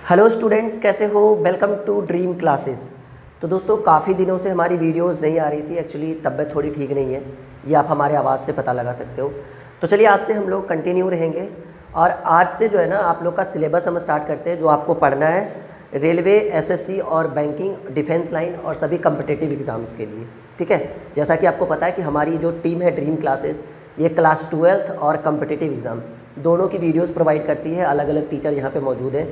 Hello students, कैसे हो? Welcome to dream classes. तो दोस्तों, काफ़ी दिनों से हमारी वीडियोस नहीं आ रही थी। एक्चुअली तबीयत थोड़ी ठीक नहीं है, ये आप हमारे आवाज़ से पता लगा सकते हो। तो चलिए, आज से हम लोग कंटिन्यू रहेंगे और आज से जो है ना, आप लोग का सिलेबस हम स्टार्ट करते हैं। जो आपको पढ़ना है रेलवे, एसएससी और बैंकिंग, डिफेंस लाइन और सभी कम्पिटिटिव एग्ज़ाम्स के लिए, ठीक है। जैसा कि आपको पता है कि हमारी जो टीम है ड्रीम क्लासेस, ये क्लास 12th और कम्पिटिटिव एग्ज़ाम दोनों की वीडियोस प्रोवाइड करती है। अलग अलग टीचर यहाँ पे मौजूद हैं।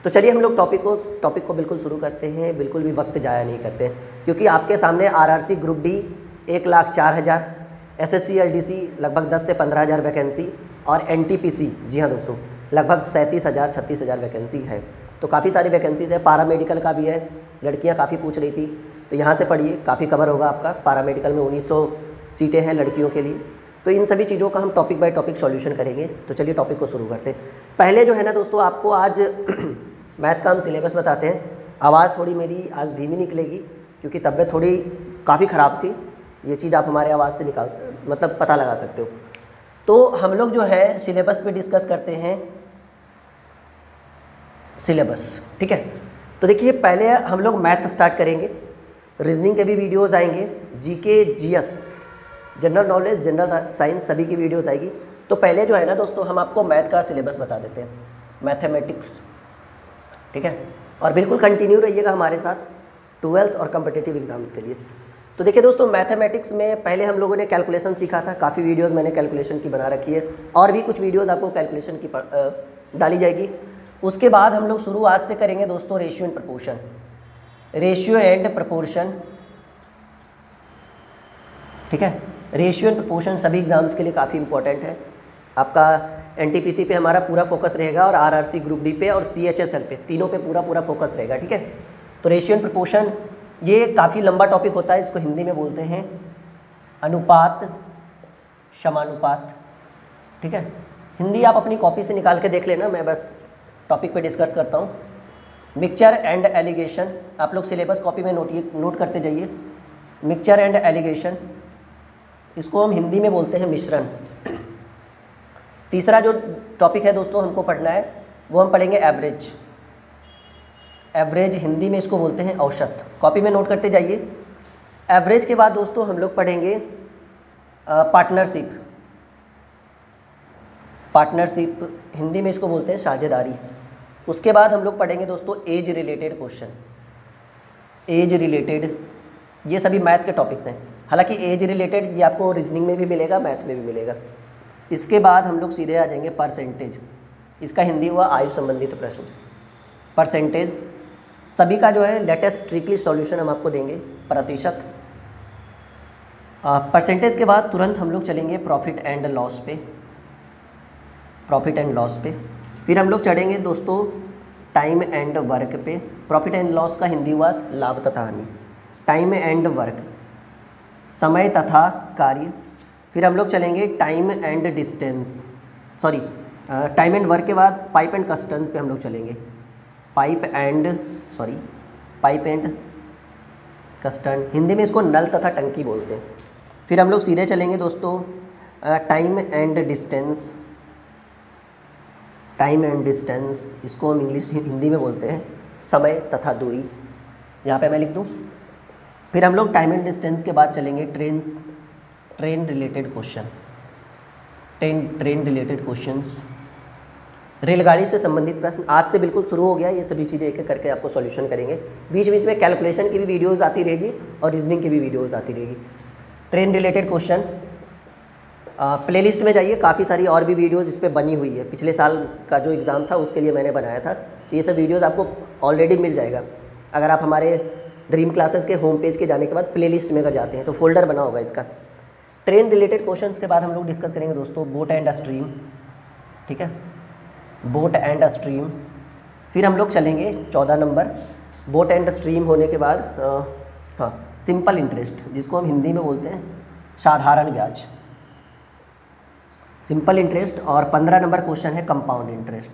तो चलिए, हम लोग टॉपिक को बिल्कुल शुरू करते हैं। बिल्कुल भी वक्त जाया नहीं करते हैं, क्योंकि आपके सामने RRC group D 1,04,000, SSC LDC लगभग 10 से 15,000 वैकेंसी और एनटीपीसी, जी हाँ दोस्तों, लगभग 37,000 36,000 वैकेंसी है। तो काफ़ी सारी वैकेंसीज़ है। पैरामेडिकल का भी है, लड़कियाँ काफ़ी पूछ रही थी, तो यहाँ से पढ़िए, काफ़ी कवर होगा आपका। पैरामेडिकल में 1900 सीटें हैं लड़कियों के लिए। तो इन सभी चीज़ों का हम टॉपिक बाय टॉपिक सॉल्यूशन करेंगे। तो चलिए टॉपिक को शुरू करते हैं। पहले जो है ना दोस्तों, आपको आज मैथ का हम सिलेबस बताते हैं। आवाज़ थोड़ी मेरी आज धीमी निकलेगी, क्योंकि तबीयत थोड़ी काफ़ी ख़राब थी। ये चीज़ आप हमारे आवाज़ से मतलब पता लगा सकते हो। तो हम लोग जो है सिलेबस पे डिस्कस करते हैं सिलेबस, ठीक है। तो देखिए, पहले हम लोग मैथ स्टार्ट करेंगे। रीजनिंग के भी वीडियोज़ आएंगे, GK, GS, general knowledge, general science, सभी की वीडियोज़ आएगी। तो पहले जो है ना दोस्तों, हम आपको मैथ का सिलेबस बता देते हैं, मैथमेटिक्स, ठीक है। और बिल्कुल कंटिन्यू रहिएगा हमारे साथ 12th और कम्पिटिटिव एग्ज़ाम्स के लिए। तो देखिए दोस्तों, मैथमेटिक्स में पहले हम लोगों ने कैलकुलेशन सीखा था। काफ़ी वीडियोस मैंने कैलकुलेशन की बना रखी है, और भी कुछ वीडियोस आपको कैलकुलेशन की डाली जाएगी। उसके बाद हम लोग शुरू आज से करेंगे दोस्तों ratio and proportion. Ratio and proportion, ठीक है। रेशियो एंड प्रपोर्शन सभी एग्ज़ाम्स के लिए काफ़ी इंपॉर्टेंट है। आपका एनटीपीसी पे हमारा पूरा फोकस रहेगा, और आरआरसी ग्रुप डी पे और सीएचएसएल पे, तीनों पे पूरा फोकस रहेगा, ठीक है। तो रेशियो एंड प्रपोर्शन ये काफ़ी लंबा टॉपिक होता है। इसको हिंदी में बोलते हैं अनुपात समानुपात, ठीक है। हिंदी आप अपनी कॉपी से निकाल के देख लेना, मैं बस टॉपिक पे डिस्कस करता हूँ। मिक्सचर एंड एलिगेशन, आप लोग सिलेबस कॉपी में नोट करते जाइए। मिक्सचर एंड एलिगेशन, इसको हम हिंदी में बोलते हैं मिश्रण। तीसरा जो टॉपिक है दोस्तों हमको पढ़ना है, वो हम पढ़ेंगे एवरेज। एवरेज हिंदी में इसको बोलते हैं औसत, कॉपी में नोट करते जाइए। एवरेज के बाद दोस्तों हम लोग पढ़ेंगे पार्टनरशिप। पार्टनरशिप हिंदी में इसको बोलते हैं साझेदारी। उसके बाद हम लोग पढ़ेंगे दोस्तों age related question. Age related, ये सभी मैथ के टॉपिक्स हैं। हालांकि एज रिलेटेड ये आपको रीजनिंग में भी मिलेगा, मैथ में भी मिलेगा। इसके बाद हम लोग सीधे आ जाएंगे परसेंटेज। इसका हिंदी हुआ आयु संबंधित प्रश्न। परसेंटेज सभी का जो है लेटेस्ट स्ट्रिक्टली सॉल्यूशन हम आपको देंगे, प्रतिशत। परसेंटेज के बाद तुरंत हम लोग चलेंगे प्रॉफिट एंड लॉस पे। प्रॉफिट एंड लॉस पे फिर हम लोग चढ़ेंगे दोस्तों टाइम एंड वर्क पे। प्रॉफिट एंड लॉस का हिंदी हुआ लाभ तथा हानि। टाइम एंड वर्क, समय तथा कार्य। फिर हम लोग चलेंगे time and distance, time and work के बाद पाइप एंड कस्टम्स पे हम लोग चलेंगे। पाइप एंड कस्टम, हिंदी में इसको नल तथा टंकी बोलते हैं। फिर हम लोग सीधे चलेंगे दोस्तों time and distance. Time and distance, इसको हम हिंदी में बोलते हैं समय तथा दूरी, यहाँ पे मैं लिख दूँ। फिर हम लोग टाइम एंड डिस्टेंस के बाद चलेंगे train related question. Train related questions, रेलगाड़ी से संबंधित प्रश्न आज से बिल्कुल शुरू हो गया। ये सभी चीज़ें एक एक करके आपको सॉल्यूशन करेंगे। बीच बीच में कैलकुलेशन की भी वीडियोस आती रहेगी और रीजनिंग की भी वीडियोस आती रहेगी। ट्रेन रिलेटेड क्वेश्चन, प्लेलिस्ट में जाइए, काफ़ी सारी और भी वीडियोज़ इस पर बनी हुई है। पिछले साल का जो एग्ज़ाम था उसके लिए मैंने बनाया था, तो ये सब वीडियोज़ आपको ऑलरेडी मिल जाएगा। अगर आप हमारे ड्रीम क्लासेस के होम पेज के जाने के बाद प्लेलिस्ट में अगर जाते हैं तो फोल्डर बना होगा इसका। ट्रेन रिलेटेड क्वेश्चंस के बाद हम लोग डिस्कस करेंगे दोस्तों बोट एंड स्ट्रीम, ठीक है, बोट एंड स्ट्रीम। फिर हम लोग चलेंगे 14 नंबर। बोट एंड स्ट्रीम होने के बाद सिंपल इंटरेस्ट, जिसको हम हिंदी में बोलते हैं साधारण ब्याज, सिंपल इंटरेस्ट। और 15 नंबर क्वेश्चन है कंपाउंड इंटरेस्ट।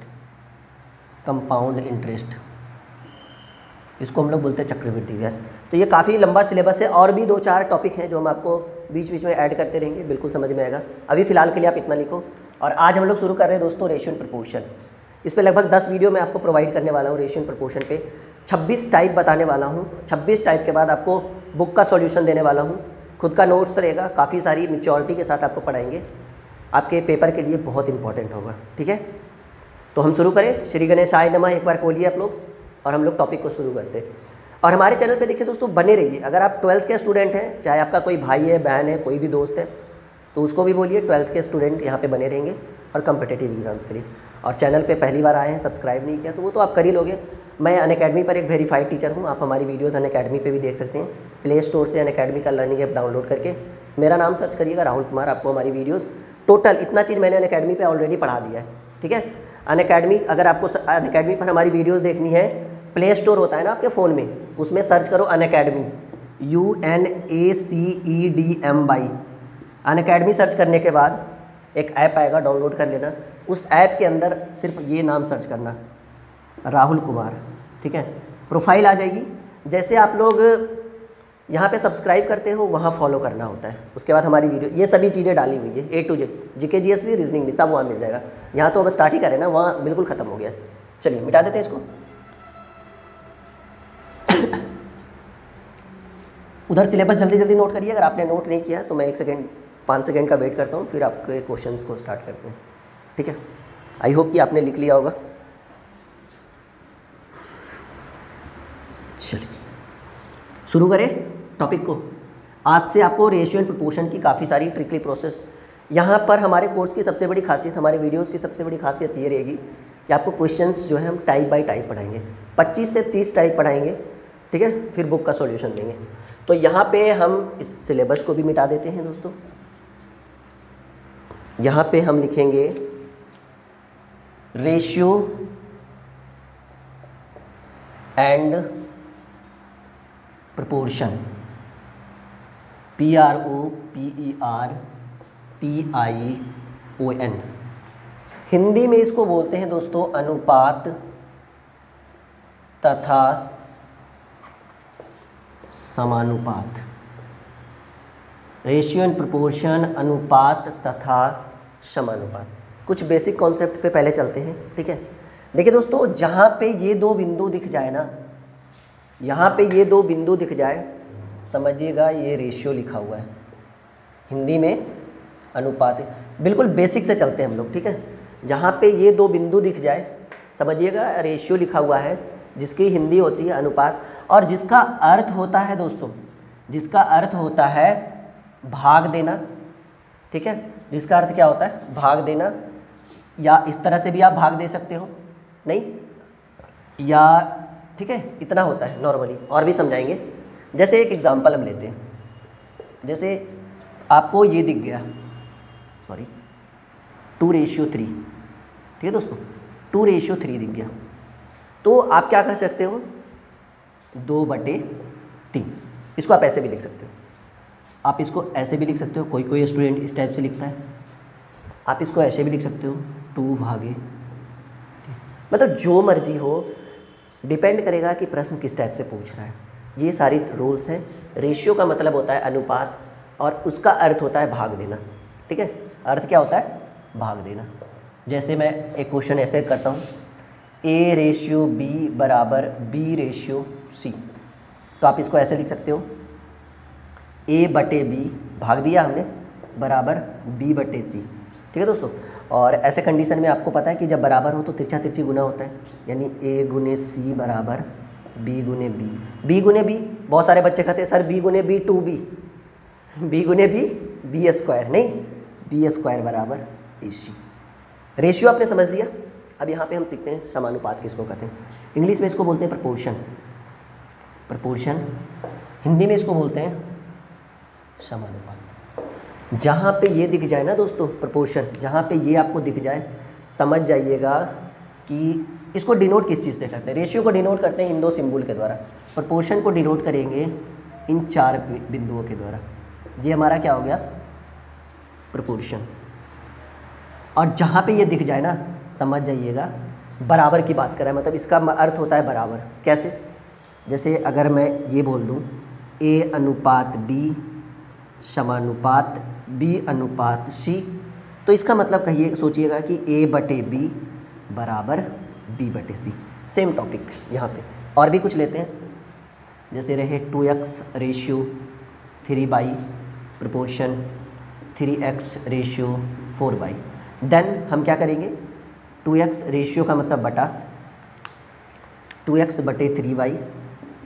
कंपाउंड इंटरेस्ट, इसको हम लोग बोलते हैं चक्रवृद्धि ब्याज। तो ये काफ़ी लंबा सिलेबस है, और भी 2-4 टॉपिक हैं जो हम आपको बीच बीच में ऐड करते रहेंगे, बिल्कुल समझ में आएगा। अभी फ़िलहाल के लिए आप इतना लिखो। और आज हम लोग शुरू कर रहे हैं दोस्तों रेशियो एंड प्रपोर्शन। इस पे लगभग 10 वीडियो मैं आपको प्रोवाइड करने वाला हूँ रेशियो एंड प्रोपोर्शन पे। 26 टाइप बताने वाला हूँ। 26 टाइप के बाद आपको बुक का सॉल्यूशन देने वाला हूँ, खुद का नोट्स रहेगा, काफ़ी सारी मैच्योरिटी के साथ आपको पढ़ाएंगे, आपके पेपर के लिए बहुत इंपॉर्टेंट होगा। ठीक है, तो हम शुरू करें। श्री गणेशाय नमः एक बार बोलिए आप लोग, और हम लोग टॉपिक को शुरू करते हैं। और हमारे चैनल पे देखिए दोस्तों, बने रहिए। अगर आप 12th के स्टूडेंट हैं, चाहे आपका कोई भाई है, बहन है, कोई भी दोस्त है, तो उसको भी बोलिए 12th के स्टूडेंट यहाँ पे बने रहेंगे और कम्पिटेटिव एग्जाम्स के लिए। और चैनल पे पहली बार आए हैं, सब्सक्राइब नहीं किया, तो वो तो आप कर ही लोगे। मैं अनअकैडमी पर एक वेरीफाइड टीचर हूँ, आप हमारी वीडियोस अनअकैडमी पे भी देख सकते हैं। प्ले स्टोर से अनअकैडमी का लर्निंग ऐप डाउनलोड करके मेरा नाम सर्च करिएगा, राहुल कुमार, आपको हमारी वीडियोस टोटल इतना चीज़ मैंने अनअकैडमी पे ऑलरेडी पढ़ा दिया है। ठीक है, अनअकैडमी, अगर आपको अनअकैडमी पर हमारी वीडियोज़ देखनी है, प्ले स्टोर होता है ना आपके फ़ोन में, उसमें सर्च करो अनअकैडमी, UNACEDMY। अनअकैडमी सर्च करने के बाद एक ऐप आएगा, डाउनलोड कर लेना। उस ऐप के अंदर सिर्फ ये नाम सर्च करना, राहुल कुमार। ठीक है, प्रोफाइल आ जाएगी। जैसे आप लोग यहाँ पे सब्सक्राइब करते हो, वहाँ फॉलो करना होता है। उसके बाद हमारी वीडियो, ये सभी चीज़ें डाली हुई है, A to Z, GK GS भी, रीजनिंग भी, सब वहाँ मिल जाएगा। यहाँ तो अब स्टार्ट ही करें ना, वहाँ बिल्कुल ख़त्म हो गया। चलिए मिटा देते हैं इसको। उधर सिलेबस जल्दी जल्दी नोट करिए। अगर आपने नोट नहीं किया तो मैं 5 सेकेंड का वेट करता हूँ, फिर आपके क्वेश्चंस को स्टार्ट करते हैं। ठीक है, आई होप कि आपने लिख लिया होगा। चलिए शुरू करें टॉपिक को। आज से आपको रेशियो एंड प्रोपोर्शन की काफ़ी सारी ट्रिकली प्रोसेस, यहाँ पर हमारे कोर्स की सबसे बड़ी खासियत, हमारे वीडियोज़ की सबसे बड़ी खासियत ये रहेगी कि आपको क्वेश्चंस जो है हम टाइप बाय टाइप पढ़ाएंगे। 25 से 30 टाइप पढ़ाएंगे। ठीक है, फिर बुक का सॉल्यूशन देंगे। तो यहाँ पे हम इस सिलेबस को भी मिटा देते हैं दोस्तों। यहाँ पे हम लिखेंगे ratio and proportion, PROPERTION। Hindi में इसको बोलते हैं दोस्तों अनुपात तथा समानुपात। रेशियो एंड प्रोपोर्शन, अनुपात तथा समानुपात। कुछ बेसिक कॉन्सेप्ट पे पहले चलते हैं। ठीक है, देखिए दोस्तों, जहाँ पे ये दो बिंदु दिख जाए ना, यहाँ पे ये दो बिंदु दिख जाए, समझिएगा ये रेशियो लिखा हुआ है। हिंदी में अनुपात, बिल्कुल बेसिक से चलते हैं हम लोग। ठीक है, जहाँ पे ये दो बिंदु दिख जाए, समझिएगा रेशियो लिखा हुआ है, जिसकी हिंदी होती है अनुपात, और जिसका अर्थ होता है दोस्तों, जिसका अर्थ होता है भाग देना। ठीक है, जिसका अर्थ क्या होता है, भाग देना, या इस तरह से भी आप भाग दे सकते हो, नहीं, या ठीक है, इतना होता है नॉर्मली, और भी समझाएंगे। जैसे एक एग्जांपल हम लेते हैं, जैसे आपको ये दिख गया, 2:3। ठीक है दोस्तों, 2:3 दिख गया, तो आप क्या कर सकते हो, 2/3। इसको आप ऐसे भी लिख सकते हो, आप इसको ऐसे भी लिख सकते हो, कोई स्टूडेंट इस टाइप से लिखता है। आप इसको ऐसे भी लिख सकते हो, 2/3। मतलब जो मर्जी हो, डिपेंड करेगा कि प्रश्न किस टाइप से पूछ रहा है। ये सारी रूल्स हैं। रेशियो का मतलब होता है अनुपात, और उसका अर्थ होता है भाग देना। ठीक है, अर्थ क्या होता है, भाग देना। जैसे मैं एक क्वेश्चन ऐसे करता हूँ, A/B बराबर B/C, तो आप इसको ऐसे लिख सकते हो, A/B भाग दिया हमने, बराबर B/C। ठीक है दोस्तों, और ऐसे कंडीशन में आपको पता है कि जब बराबर हो तो तिरछा तिरछी गुना होता है, यानी A/C बराबर B/B। B/B, बहुत सारे बच्चे कहते हैं sir B/B 2B, B/B B² नहीं, B² बराबर AC। रेशियो आपने समझ लिया। अब यहाँ पे हम सीखते हैं समानुपात किसको कहते हैं। इंग्लिश में इसको बोलते हैं प्रपोर्शन, प्रपोर्शन। हिंदी में इसको बोलते हैं समानुपात। जहाँ पे ये दिख जाए ना दोस्तों प्रपोर्शन, जहाँ पे ये आपको दिख जाए, समझ जाइएगा कि इसको डिनोट किस चीज़ से करते हैं। रेशियो को डिनोट करते हैं इन दो सिंबल के द्वारा, प्रपोर्शन को डिनोट करेंगे इन 4 बिंदुओं के द्वारा। ये हमारा क्या हो गया, प्रपोर्शन। और जहाँ पे ये दिख जाए ना, समझ जाइएगा बराबर की बात कर रहा है, मतलब इसका अर्थ होता है बराबर। कैसे, जैसे अगर मैं ये बोल दूँ A/B समानुपात B/C, तो इसका मतलब कहिए, सोचिएगा कि A/B बराबर B/C। सेम टॉपिक यहाँ पे और भी कुछ लेते हैं, जैसे रहे 2x ratio 3/, proportion 3x ratio 4/। Then हम क्या करेंगे, 2x रेशियो का मतलब बटा 2x/3y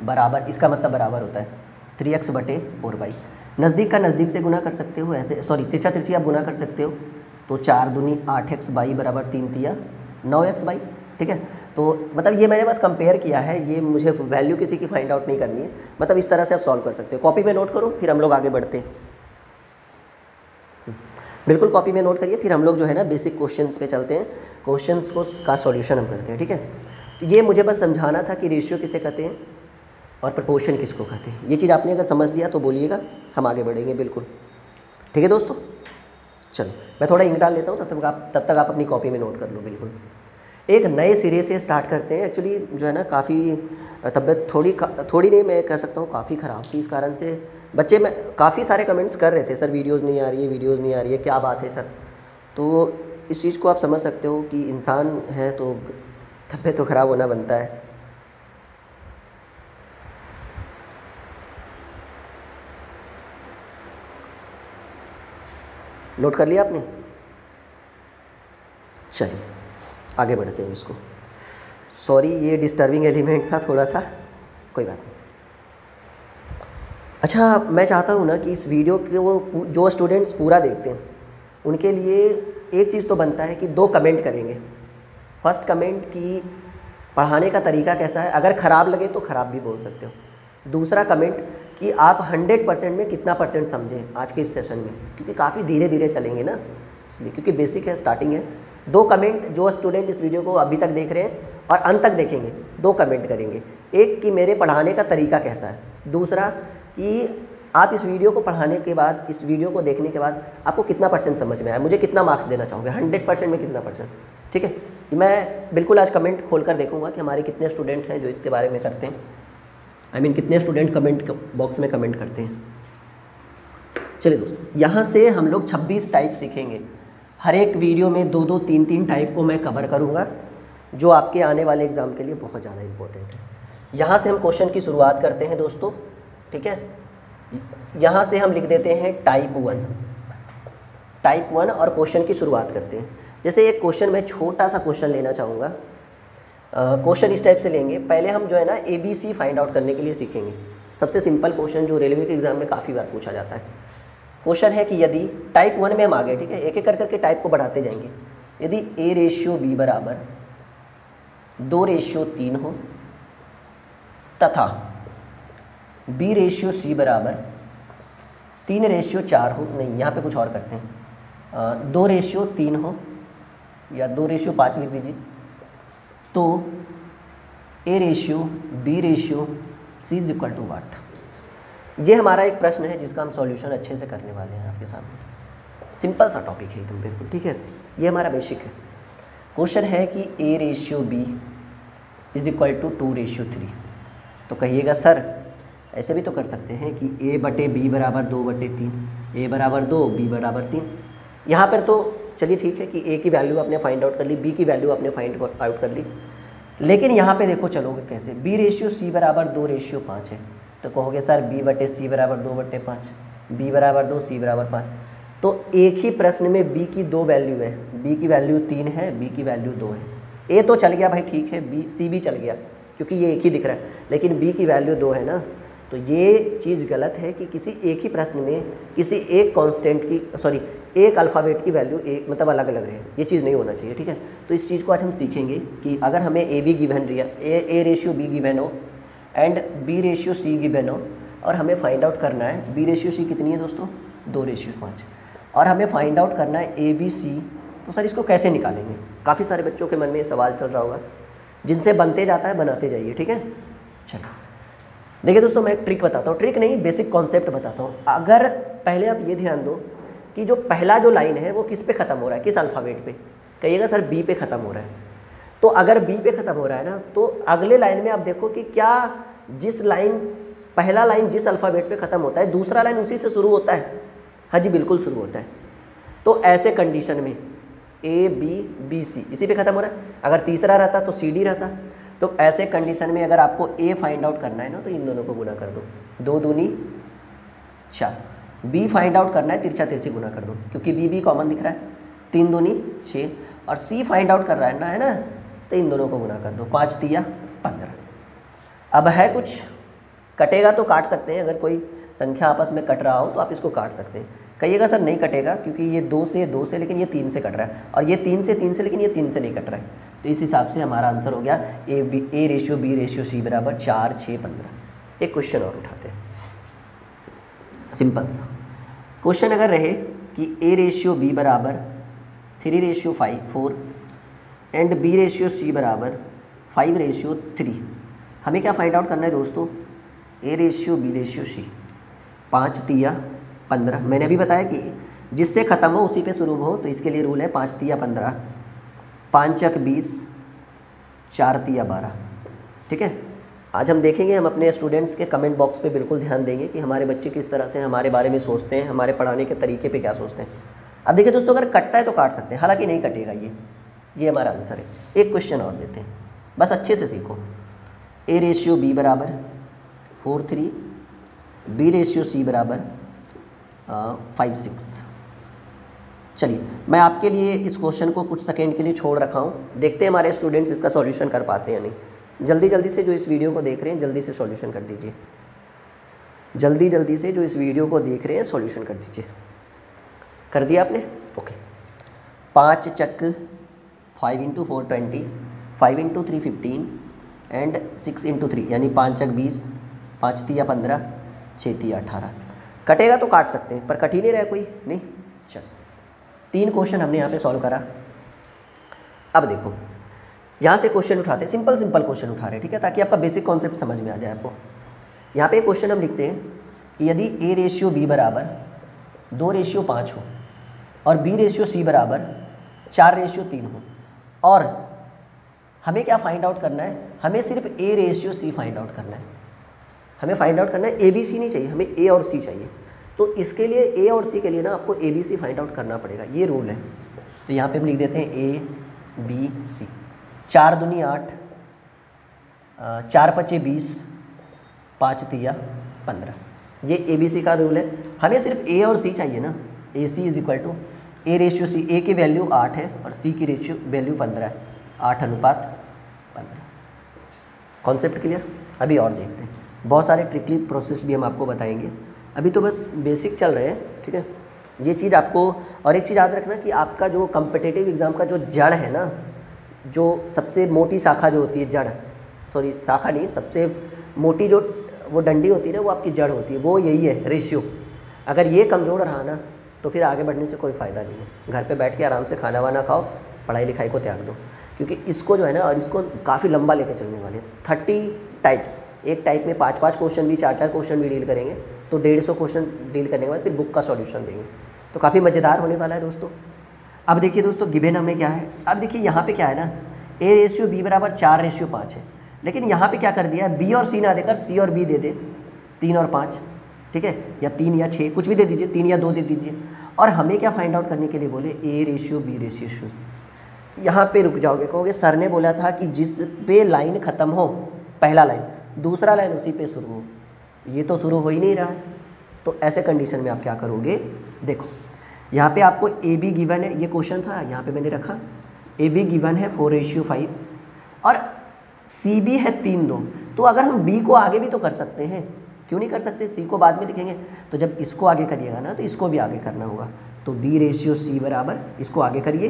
बराबर, इसका मतलब बराबर होता है 3x/4y। नज़दीक का नज़दीक से गुना कर सकते हो, ऐसे सॉरी तिरछा तिरछी आप गुना कर सकते हो, तो 4 दूनी 8x/y बराबर 3 तिया 9x/y। ठीक है, तो मतलब ये मैंने बस कंपेयर किया है, ये मुझे वैल्यू किसी की फाइंड आउट नहीं करनी है, मतलब इस तरह से आप सॉल्व कर सकते हो। कॉपी में नोट करो, फिर हम लोग आगे बढ़ते हैं। बिल्कुल कॉपी में नोट करिए, फिर हम लोग जो है ना बेसिक क्वेश्चंस पे चलते हैं, क्वेश्चंस को का सॉल्यूशन हम करते हैं। ठीक है, तो ये मुझे बस समझाना था कि रेशियो किसे कहते हैं और प्रपोर्शन किसको कहते हैं। ये चीज़ आपने अगर समझ लिया तो बोलिएगा, हम आगे बढ़ेंगे। बिल्कुल ठीक है दोस्तों, चलो मैं थोड़ा इंक डाल लेता हूँ, तब तक आप अपनी कॉपी में नोट कर लो। बिल्कुल एक नए सिरे से स्टार्ट करते हैं। एक्चुअली जो है ना काफ़ी तबीयत थोड़ी नहीं, मैं कह सकता हूँ काफ़ी ख़राब थी, इस कारण से बच्चे में काफ़ी सारे कमेंट्स कर रहे थे, सर वीडियोज़ नहीं आ रही है, वीडियोज़ नहीं आ रही है, क्या बात है सर। तो इस चीज़ को आप समझ सकते हो कि इंसान है तो तबीयत तो ख़राब होना बनता है। नोट कर लिया आपने? चलिए आगे बढ़ते हैं इसको। सॉरी ये डिस्टर्बिंग एलिमेंट था थोड़ा सा, कोई बात नहीं। अच्छा मैं चाहता हूँ ना कि इस वीडियो के वो जो स्टूडेंट्स पूरा देखते हैं उनके लिए एक चीज़ तो बनता है कि 2 कमेंट करेंगे। फर्स्ट कमेंट कि पढ़ाने का तरीका कैसा है, अगर ख़राब लगे तो ख़राब भी बोल सकते हो। दूसरा कमेंट कि आप 100% में कितना % समझें आज के इस सेशन में, क्योंकि काफ़ी धीरे धीरे चलेंगे ना, इसलिए क्योंकि बेसिक है, स्टार्टिंग है। 2 कमेंट जो स्टूडेंट इस वीडियो को अभी तक देख रहे हैं और अंत तक देखेंगे, 2 कमेंट करेंगे। एक कि मेरे पढ़ाने का तरीका कैसा है, दूसरा कि आप इस वीडियो को पढ़ाने के बाद, इस वीडियो को देखने के बाद आपको कितना % समझ में आया, मुझे कितना मार्क्स देना चाहोगे, 100% में कितना %। ठीक है, मैं बिल्कुल आज कमेंट खोल कर देखूंगा कि हमारे कितने स्टूडेंट हैं जो इसके बारे में करते हैं, कितने स्टूडेंट कमेंट बॉक्स में कमेंट करते हैं। चलिए दोस्तों, यहाँ से हम लोग 26 टाइप सीखेंगे। हर एक वीडियो में 2-2, 3-3 टाइप को मैं कवर करूँगा, जो आपके आने वाले एग्ज़ाम के लिए बहुत ज़्यादा इंपॉर्टेंट है। यहाँ से हम क्वेश्चन की शुरुआत करते हैं दोस्तों। ठीक है, यहाँ से हम लिख देते हैं टाइप 1 और क्वेश्चन की शुरुआत करते हैं। जैसे एक क्वेश्चन, मैं छोटा सा क्वेश्चन लेना चाहूँगा। क्वेश्चन इस टाइप से लेंगे। पहले हम जो है ना ABC फाइंड आउट करने के लिए सीखेंगे। सबसे सिंपल क्वेश्चन जो रेलवे के एग्ज़ाम में काफ़ी बार पूछा जाता है। क्वेश्चन है कि यदि टाइप 1 में हम आ गए, ठीक है, एक एक करके टाइप को बढ़ाते जाएंगे। यदि A/B बराबर 2/3 हो तथा B/C बराबर 3/4 हो, नहीं यहाँ पे कुछ और करते हैं, 2/3 हो या 2/5 लिख दीजिए, तो A/B/C इज इक्वल टू वाट। ये हमारा एक प्रश्न है जिसका हम सॉल्यूशन अच्छे से करने वाले हैं आपके सामने। सिंपल सा टॉपिक है एकदम, बिल्कुल ठीक है, ये हमारा बेसिक है। क्वेश्चन है कि A/B इज इक्वल टू 2/3। तो कहिएगा सर ऐसे भी तो कर सकते हैं कि A/B बराबर 2/3, A बराबर 2, B बराबर 3। यहाँ पर तो चलिए ठीक है कि A की वैल्यू आपने फाइंड आउट कर ली, B की वैल्यू आपने फाइंड आउट कर ली, लेकिन यहाँ पे देखो चलोगे कैसे। B/C बराबर 2/5 है, तो कहोगे सर B/C बराबर 2/5, B बराबर 2, C बराबर 5। तो एक ही प्रश्न में B की 2 वैल्यू है, B की वैल्यू 3 है, B की वैल्यू 2 है। A तो चल गया भाई, ठीक है, C भी चल गया क्योंकि ये एक ही दिख रहा है, लेकिन B की वैल्यू 2 है ना। तो ये चीज़ गलत है कि किसी एक ही प्रश्न में किसी एक कांस्टेंट की एक अल्फ़ाबेट की वैल्यू एक मतलब अलग अलग रहे, ये चीज़ नहीं होना चाहिए। ठीक है, तो इस चीज़ को आज हम सीखेंगे कि अगर हमें AB गिवन रिया A/B गिवन हो एंड B/C गिवन हो और हमें फाइंड आउट करना है B/C कितनी है दोस्तों, 2/5, और हमें फाइंड आउट करना है ABC, तो सर इसको कैसे निकालेंगे। काफ़ी सारे बच्चों के मन में ये सवाल चल रहा होगा, जिनसे बनते जाता है बनाते जाइए। ठीक है, चलो देखिए दोस्तों, मैं एक ट्रिक बताता हूँ, ट्रिक नहीं बेसिक कॉन्सेप्ट बताता हूँ। अगर पहले आप ये ध्यान दो कि जो पहला जो लाइन है वो किस पे ख़त्म हो रहा है, किस अल्फ़ाबेट पे, कहिएगा सर B पे ख़त्म हो रहा है। तो अगर B पे ख़त्म हो रहा है ना, तो अगले लाइन में आप देखो कि क्या जिस लाइन पहला लाइन जिस अल्फ़ाबेट पे ख़त्म होता है दूसरा लाइन उसी से शुरू होता है। हाँ जी बिल्कुल शुरू होता है। तो ऐसे कंडीशन में ए बी बी सी, इसी पे ख़त्म हो रहा है। अगर तीसरा रहता तो सी डी रहता। तो ऐसे कंडीशन में अगर आपको ए फाइंड आउट करना है ना, तो इन दोनों को गुना कर दो, 2 दूनी 4। बी फाइंड आउट करना है, तिरछा तिरछी गुना कर दो, क्योंकि बी बी कॉमन दिख रहा है, 3 दूनी 6। और सी फाइंड आउट कर रहा है ना, तो इन दोनों को गुना कर दो, 5 तिया 15। अब है कुछ कटेगा तो काट सकते हैं, अगर कोई संख्या आपस में कट रहा हो तो आप इसको काट सकते हैं। कहिएगा सर नहीं कटेगा, क्योंकि ये 2 से लेकिन ये 3 से कट रहा है, और ये 3 से लेकिन ये 3 से नहीं कट रहा है। तो इस हिसाब से हमारा आंसर हो गया A ratio B ratio C बराबर 4 6 15। एक क्वेश्चन और उठाते हैं, सिंपल सा क्वेश्चन अगर रहे कि ए रेशियो बी बराबर 3 ratio 4 and B ratio C बराबर 5 रेशियो 3। हमें क्या फाइंड आउट करना है दोस्तों, A ratio B ratio C, 5 तिया 15। मैंने अभी बताया कि जिससे ख़त्म हो उसी पे शुरू हो, तो इसके लिए रूल है 5 तिया 15, 5 चक 20, 4 तिया 12। ठीक है, आज हम देखेंगे, हम अपने स्टूडेंट्स के कमेंट बॉक्स पे बिल्कुल ध्यान देंगे कि हमारे बच्चे किस तरह से हमारे बारे में सोचते हैं, हमारे पढ़ाने के तरीके पे क्या सोचते हैं। अब देखिए दोस्तों, अगर कटता है तो काट सकते हैं, हालांकि नहीं कटेगा, ये हमारा आंसर है। एक क्वेश्चन और देते हैं, बस अच्छे से सीखो। ए रेशियो बी बराबर 4 3, बी रेशियो सी बराबर 5 6। चलिए मैं आपके लिए इस क्वेश्चन को कुछ सेकेंड के लिए छोड़ रखा हूँ, देखते हैं हमारे स्टूडेंट्स इसका सॉल्यूशन कर पाते हैं या नहीं। जल्दी से जो इस वीडियो को देख रहे हैं जल्दी से सॉल्यूशन कर दीजिए, जल्दी से जो इस वीडियो को देख रहे हैं सॉल्यूशन कर दीजिए। कर दिया आपने? ओके। 5 चक 5 × 4 20, 5 × 3 15 एंड 6 × 3, यानी 5 चक 20, 5 तिया 15, 6 तिया 18। कटेगा तो काट सकते हैं, पर कट ही नहीं रहा कोई, नहीं। चल 3 क्वेश्चन हमने यहाँ पे सॉल्व करा। अब देखो यहाँ से क्वेश्चन उठाते हैं, सिंपल क्वेश्चन उठा रहे हैं, ठीक है, ताकि आपका बेसिक कॉन्सेप्ट समझ में आ जाए आपको। यहाँ पे क्वेश्चन हम लिखते हैं कि यदि ए रेशियो बी बराबर 2 रेशियो 5 हो और बी रेशियो सी बराबर 4 रेशियो 3 हो, और हमें क्या फाइंड आउट करना है, हमें सिर्फ A ratio C find out करना है। हमें फाइंड आउट करना है, ए बी सी नहीं चाहिए, हमें ए और सी चाहिए। तो इसके लिए ए और सी के लिए ना आपको A B C find out करना पड़ेगा, ये रूल है। तो यहाँ पे हम लिख देते हैं ए बी सी। 4 दूनी 8, 4 पचे 20, 5 तिया 15, ये ए बी सी का रूल है। हमें सिर्फ ए और सी चाहिए ना, A C is equal to A ratio C. A की वैल्यू 8 है और सी की रेशियो वैल्यू 15 है, 8:15। Concept clear? अभी और देखते हैं, बहुत सारे ट्रिकली प्रोसेस भी हम आपको बताएंगे, अभी तो बस बेसिक चल रहे हैं, ठीक है। ये चीज़ आपको, और एक चीज़ याद रखना कि आपका जो कम्पिटिटिव एग्ज़ाम का जो जड़ है ना, जो सबसे मोटी शाखा जो होती है, जड़, सॉरी शाखा नहीं, सबसे मोटी जो वो डंडी होती है ना, वो आपकी जड़ होती है, वो यही है रेशियो। अगर ये कमज़ोर रहा ना तो फिर आगे बढ़ने से कोई फ़ायदा नहीं है। घर पे बैठ के आराम से खाना वाना खाओ, पढ़ाई लिखाई को त्याग दो, क्योंकि इसको जो है ना, और इसको काफ़ी लंबा लेके चलने वाले हैं। 30 टाइप्स, एक टाइप में 5-5 क्वेश्चन भी, 4-4 क्वेश्चन भी डील करेंगे, तो 150 क्वेश्चन डील करने के बाद फिर बुक का सॉल्यूशन देंगे, तो काफ़ी मज़ेदार होने वाला है दोस्तों। अब देखिए दोस्तों, गिवन हमें क्या है, अब देखिए यहाँ पे क्या है ना, ए रेशियो बी बराबर 4 रेशियो 5 है, लेकिन यहाँ पे क्या कर दिया है, बी और सी ना देकर सी और बी दे दे, 3 और 5, ठीक है, या 3 या 6 कुछ भी दे दीजिए, 3 या 2 दे दीजिए। और हमें क्या फाइंड आउट करने के लिए बोले, A ratio B ratio C. यहाँ पे रुक जाओगे, कहोगे सर ने बोला था कि जिस पे लाइन ख़त्म हो, पहला लाइन, दूसरा लाइन उसी पे शुरू हो, ये तो शुरू हो ही नहीं रहा है। तो ऐसे कंडीशन में आप क्या करोगे, देखो यहाँ पे आपको ए बी गिवन है, ये क्वेश्चन था, यहाँ पे मैंने रखा ए बी गिवन है 4 रेशियो 5 और सी बी है 3 2। तो अगर हम बी को आगे भी तो कर सकते हैं, क्यों नहीं कर सकते, सी को बाद में लिखेंगे। तो जब इसको आगे करिएगा ना, तो इसको भी आगे करना होगा। तो बी रेशियो सी बराबर, इसको आगे करिए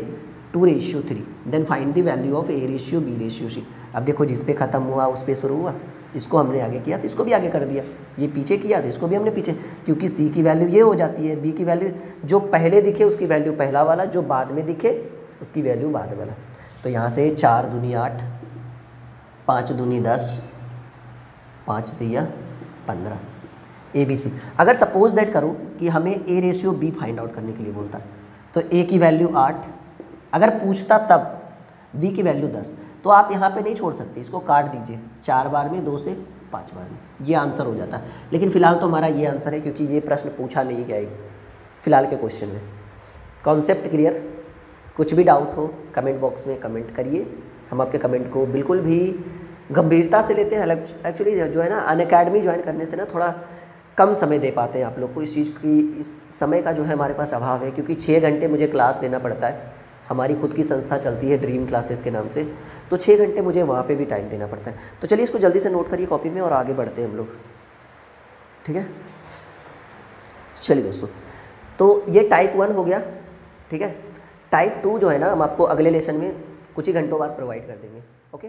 2 ratio 3, then find the value of A ratio B ratio C. अब देखो जिस पे ख़त्म हुआ उस पे शुरू हुआ, इसको हमने आगे किया तो इसको भी आगे कर दिया, ये पीछे किया तो इसको भी हमने पीछे, क्योंकि सी की वैल्यू ये हो जाती है, बी की वैल्यू जो पहले दिखे उसकी वैल्यू पहला वाला, जो बाद में दिखे उसकी वैल्यू बाद वाला। तो यहाँ से 4 दूनी 8, 5 दूनी 10, 5 तिया 15, ए बी सी। अगर सपोज दैट करो कि हमें A ratio B find out करने के लिए बोलता, तो ए की वैल्यू 8, अगर पूछता तब बी की वैल्यू 10, तो आप यहाँ पे नहीं छोड़ सकते, इसको काट दीजिए 4 बार में, 2 से 5 बार में, ये आंसर हो जाता है। लेकिन फ़िलहाल तो हमारा ये आंसर है, क्योंकि ये प्रश्न पूछा नहीं गया है फिलहाल के क्वेश्चन में। Concept clear? कुछ भी डाउट हो कमेंट बॉक्स में कमेंट करिए, हम आपके कमेंट को बिल्कुल भी गंभीरता से लेते हैं। एक्चुअली जो है ना, अनअकैडमी ज्वाइन करने से ना थोड़ा कम समय दे पाते हैं आप लोग को। इस चीज़ की, इस समय का जो है हमारे पास अभाव है, क्योंकि 6 घंटे मुझे क्लास लेना पड़ता है। हमारी खुद की संस्था चलती है ड्रीम क्लासेस के नाम से, तो 6 घंटे मुझे वहाँ पे भी टाइम देना पड़ता है। तो चलिए इसको जल्दी से नोट करिए कॉपी में और आगे बढ़ते हैं हम लोग, ठीक है। चलिए दोस्तों, तो ये टाइप 1 हो गया, ठीक है। टाइप 2 जो है ना, हम आपको अगले लेसन में कुछ ही घंटों बाद प्रोवाइड कर देंगे, ओके।